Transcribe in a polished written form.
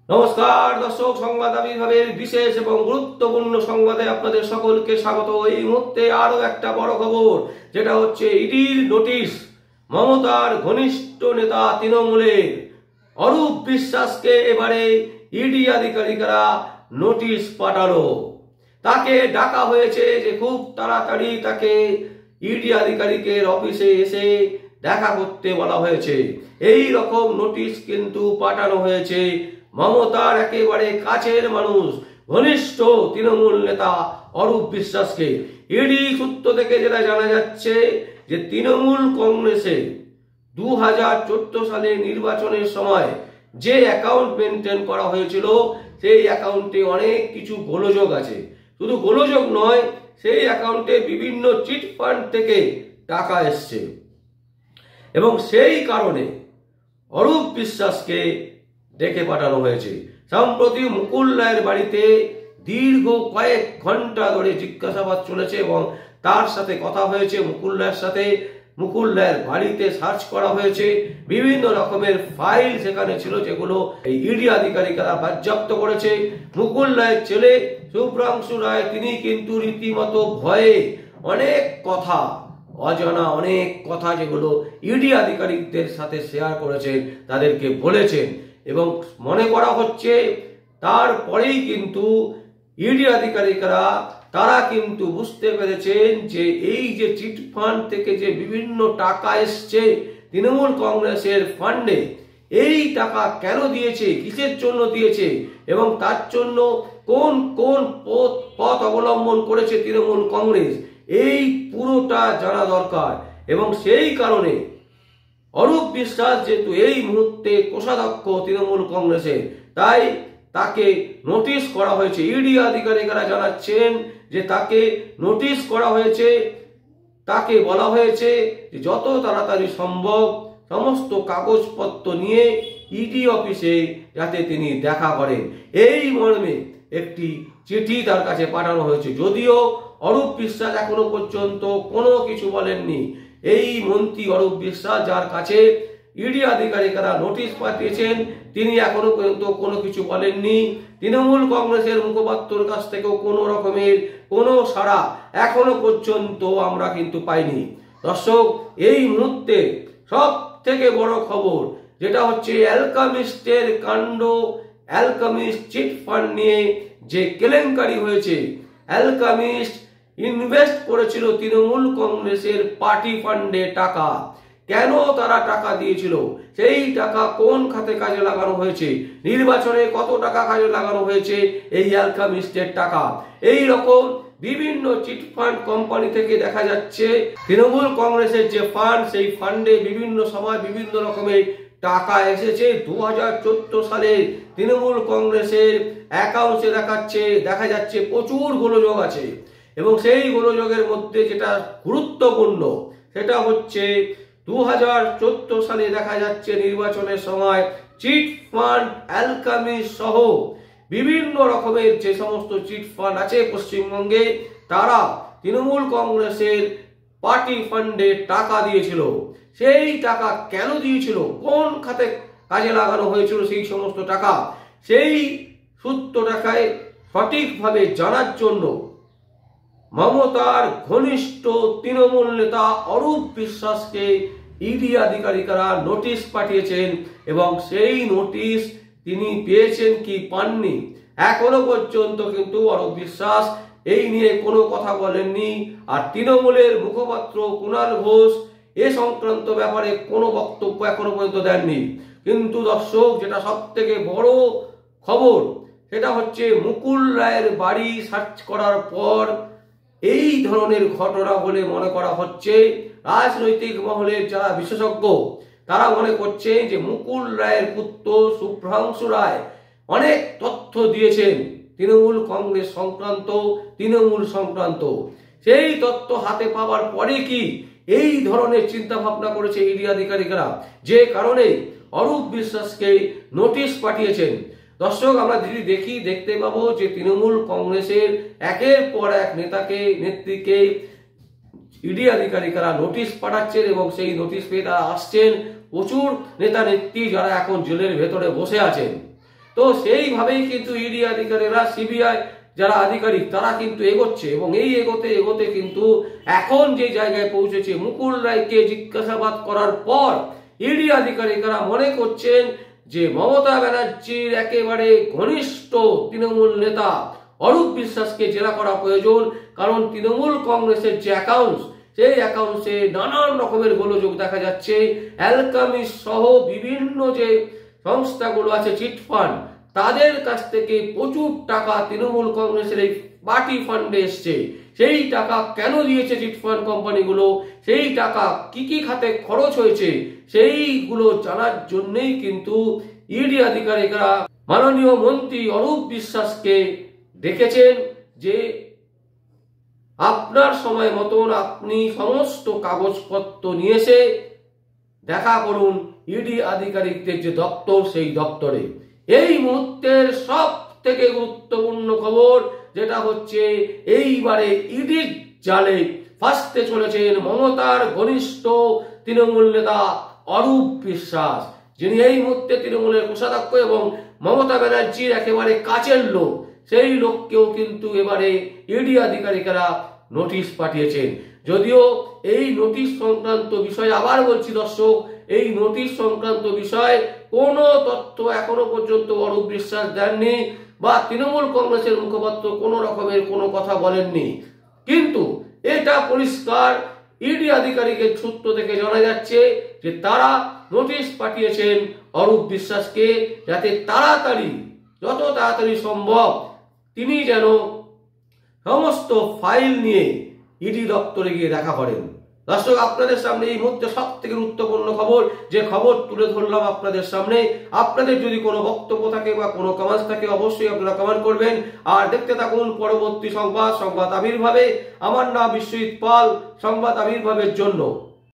নমস্কার দর্শক, সংবাদ আবির্ভাবের বিশেষ এবং গুরুত্বপূর্ণ সংবাদে আপনাদের সকলকে স্বাগত। এই মুহূর্তে আরো একটা বড় খবর, যেটা হচ্ছে ইডির নোটিশ। মমতার ঘনিষ্ঠ নেতা তৃণমূলের অরূপ বিশ্বাসকে এবারে ইডি আধিকারিকরা নোটিশ পাঠালো। তাকে ডাকা হয়েছে যে খুব তাড়াতাড়ি তাকে ইডি আধিকারিকের অফিসে এসে দেখা করতে বলা হয়েছে। এই রকম নোটিশ কিন্তু পাঠানো হয়েছে মমতার একেবারে কাছের মানুষ, ঘনিষ্ঠ তৃণমূল নেতা অরূপ বিশ্বাসকে। ইডি সূত্র থেকে যেটা জানা যাচ্ছে যে তৃণমূল কংগ্রেসে 2014 সালে নির্বাচনের সময় যে অ্যাকাউন্ট মেনটেন করা হয়েছিল, সেই অ্যাকাউন্টে অনেক কিছু গোলযোগ আছে। শুধু গোলযোগ নয়, সেই অ্যাকাউন্টে বিভিন্ন চিট ফান্ড থেকে টাকা এসছে এবং সেই কারণে অরূপ বিশ্বাসকে ডেকে পাঠানো হয়েছে। সম্প্রতি মুকুল রায়ের বাড়িতে দীর্ঘ কয়েক ঘন্টা ধরে জিজ্ঞাসাবাদ চলেছে এবং তার সাথে কথা হয়েছে মুকুল রায়ের সাথে। মুকুল রায়ের বাড়িতে সার্চ করা হয়েছে, বিভিন্ন রকমের ফাইল সেখানে ছিল যেগুলো এই ইডি আধিকারিকরা বাজেয়াপ্ত করেছে। মুকুল রায়ের ছেলে শুভ্রাংশু রায় তিনি কিন্তু রীতিমতো ভয়ে অনেক কথা, অজানা অনেক কথা যেগুলো ইডি আধিকারিকদের সাথে শেয়ার করেছেন, তাদেরকে বলেছেন এবং মনে করা হচ্ছে তারপরেই কিন্তু ইডি আধিকারিকরা তারা কিন্তু বুঝতে পেরেছেন যে এই যে চিট ফান্ড থেকে যে বিভিন্ন টাকা এসছে তৃণমূল কংগ্রেসের ফান্ডে, এই টাকা কেন দিয়েছে, কিসের জন্য দিয়েছে এবং তার জন্য কোন কোন পথ অবলম্বন করেছে তৃণমূল কংগ্রেস, এই পুরোটা জানা দরকার। এবং সেই কারণে অরূপ বিশ্বাস যেহেতু এই মুহূর্তে কোষাধ্যক্ষ তৃণমূল কংগ্রেসের, তাই তাকে নোটিশ করা হয়েছে। ইডি আধিকারিকরা জানাচ্ছেন যে তাকে নোটিশ করা হয়েছে, তাকে বলা হয়েছে যে যত তাড়াতাড়ি সম্ভব সমস্ত কাগজপত্র নিয়ে ইডি অফিসে যাতে তিনি দেখা করেন, এই মর্মে একটি চিঠি তার কাছে পাঠানো হয়েছে। যদিও অরূপ বিশ্বাস এখনো পর্যন্ত কোনো কিছু বলেননি। এই মন্ত্রী অরূপ বিশ্বাস, যার কাছে ইডি আধিকারিকরা নোটিশ পাঠিয়েছেন, তিনি এখনো পর্যন্ত কোনো কিছু বলেননি। তৃণমূল কংগ্রেসের মুখপাত্রর কাছ থেকেও কোনো রকমের কোনো সাড়া এখনো পর্যন্ত আমরা কিন্তু পাইনি। দর্শক, এই মুহূর্তে সব থেকে বড় খবর যেটা হচ্ছে অ্যালকামিস্টের কাণ্ড, অ্যালকামিস্ট চিট ফান্ড নিয়ে যে কেলেঙ্কারি হয়েছে। অ্যালকামিস্ট ইনভেস্ট করেছিল তৃণমূল কংগ্রেসের পার্টি ফান্ডে টাকা। কেন তারা টাকা দিয়েছিল, সেই টাকা কোন খাতে কাজে লাগানো হয়েছে, নির্বাচনে কত টাকা কাজে লাগানো হয়েছে এই অ্যালকামিস্টের টাকা, এই রকম বিভিন্ন চিট ফান্ড কোম্পানি থেকে দেখা যাচ্ছে তৃণমূল কংগ্রেসের যে ফান্ড, সেই ফান্ডে বিভিন্ন সময় বিভিন্ন রকমের টাকা এসেছে। 2014 সালে তৃণমূল কংগ্রেসের অ্যাকাউন্টে দেখা যাচ্ছে প্রচুর গোলযোগ আছে এবং সেই গোলযোগের মধ্যে যেটা গুরুত্বপূর্ণ সেটা হচ্ছে 2014 সালে দেখা যাচ্ছে নির্বাচনের সময় চিট ফান্ড, অ্যালকামিস্ট সহ বিভিন্ন রকমের যে সমস্ত চিট ফান্ড আছে পশ্চিমবঙ্গে, তারা তৃণমূল কংগ্রেসের পার্টি ফান্ডে টাকা দিয়েছিল। সেই টাকা কেন দিয়েছিল, কোন খাতে কাজে লাগানো হয়েছিল সেই সমস্ত টাকা, সেই সূত্র টাকায় সঠিকভাবে জানার জন্য মমতার ঘনিষ্ঠ তৃণমূল নেতা অরূপ বিশ্বাসকে ইডি আধিকারিকরা নোটিশ পাঠিয়েছেন এবং সেই নোটিশ তিনি পেয়েছেন কি পাননি এখনো পর্যন্ত কিন্তু অরূপ বিশ্বাস এই নিয়ে কোনো কথা বলেননি। আর তৃণমূলের মুখপাত্র কুণাল ঘোষ এ সংক্রান্ত ব্যাপারে কোনো বক্তব্য এখনো পর্যন্ত দেননি। কিন্তু দর্শক, যেটা সব থেকে বড় খবর সেটা হচ্ছে মুকুল রায়ের বাড়ি সার্চ করার পর এই ধরনের ঘটনা বলে মনে করা হচ্ছে। রাজনৈতিক মহলের যারা বিশেষজ্ঞ, তারা মনে করছে যে মুকুল রায়ের পুত্র শুভ্রাংশু রায় অনেক তথ্য দিয়েছেন তৃণমূল কংগ্রেস সংক্রান্ত, তৃণমূল সংক্রান্ত। সেই তথ্য হাতে পাওয়ার পরে কি এই ধরনের চিন্তা ভাবনা করেছে ইডি আধিকারিকরা, যে কারণে অরূপ বিশ্বাসকে নোটিশ পাঠিয়েছেন। দর্শক, আমরা যদি দেখতে পাবো যে তৃণমূল কংগ্রেসের একের পর এক নেত্রীকে ইডি আধিকারিকরা নোটিশ পাঠাচ্ছেন এবং সেই নোটিশ পেয়ে তারা আসছেন। প্রচুর নেতা নেত্রী যারা এখন জেলের ভেতরে বসে আছেন, তো সেইভাবেই কিন্তু ইডি আধিকারিকরা, সিবিআই যারা আধিকারিক তারা কিন্তু এগোচ্ছে, এবং এই এগোতে এগোতে কিন্তু এখন যে জায়গায় পৌঁছেছে, মুকুল রায়কে জিজ্ঞাসাবাদ করার পর ইডি আধিকারিকরা মনে করছেন যে মমতা ব্যানার্জির একেবারে ঘনিষ্ঠ তৃণমূল নেতা অরূপ বিশ্বাসকে জেরা করা প্রয়োজন। কারণ তৃণমূল কংগ্রেসের যে অ্যাকাউন্টস, সেই অ্যাকাউন্টসে নানান রকমের গোলযোগ দেখা যাচ্ছে। অ্যালকামি সহ বিভিন্ন যে সংস্থাগুলো আছে চিটফান্ড, তাদের কাছ থেকে প্রচুর টাকা তৃণমূল কংগ্রেসের এই পার্টি ফান্ডে এসছে। সেই টাকা কেন দিয়েছে চিটফান্ড কোম্পানিগুলো, সেই টাকা কি কি খাতে খরচ হয়েছে, সেইগুলো জানার জন্যই কিন্তু ইডি আধিকারিকরা মাননীয় মন্ত্রী অরূপ বিশ্বাসকে ডেকেছেন যে আপনার সময় মতন আপনি সমস্ত কাগজপত্র নিয়ে এসে দেখা করুন ইডি আধিকারিকদের যে দপ্তর, সেই দপ্তরে। এই মুহূর্তের সব থেকে গুরুত্বপূর্ণ খবর যেটা হচ্ছে, এইবারে ইডির জালে ফাঁসতে চলেছেন মমতার ঘনিষ্ঠ তৃণমূল নেতা অরূপ বিশ্বাস, যিনি এই মুহূর্তে তৃণমূলের কোষাধ্যক্ষ এবং মমতা ব্যানার্জির একেবারে কাছের লোক। সেই লোককেও কিন্তু এবারে ইডি আধিকারিকেরা নোটিশ পাঠিয়েছেন। যদিও এই নোটিশ সংক্রান্ত বিষয়ে, আবার বলছি দর্শক, এই নোটিশ সংক্রান্ত বিষয়ে কোনো তথ্য এখনো পর্যন্ত অরূপ বিশ্বাস দেননি, বা তৃণমূল কংগ্রেসের মুখপাত্র কোনো রকমের কোনো কথা বলেননি। কিন্তু এটা পরিষ্কার ইডি আধিকারিকের সূত্র থেকে জানা যাচ্ছে যে তারা নোটিশ পাঠিয়েছেন অরূপ বিশ্বাসকে, যাতে তাড়াতাড়ি, যত তাড়াতাড়ি সম্ভব তিনি যেন সমস্ত ফাইল নিয়ে ইডি দপ্তরে গিয়ে দেখা করেন। দর্শক, আপনাদের সামনে এই মুহূর্তে সব থেকে গুরুত্বপূর্ণ খবর, যে খবর তুলে ধরলাম আপনাদের সামনে। আপনাদের যদি কোনো বক্তব্য থাকে বা কোনো কমেন্টস থাকে, অবশ্যই আপনারা কমেন্ট করবেন। আর দেখতে থাকুন পরবর্তী সংবাদ আবির্ভাবে। আমার নাম বিশ্বজিৎ পাল, সংবাদ আবির্ভাবের জন্য।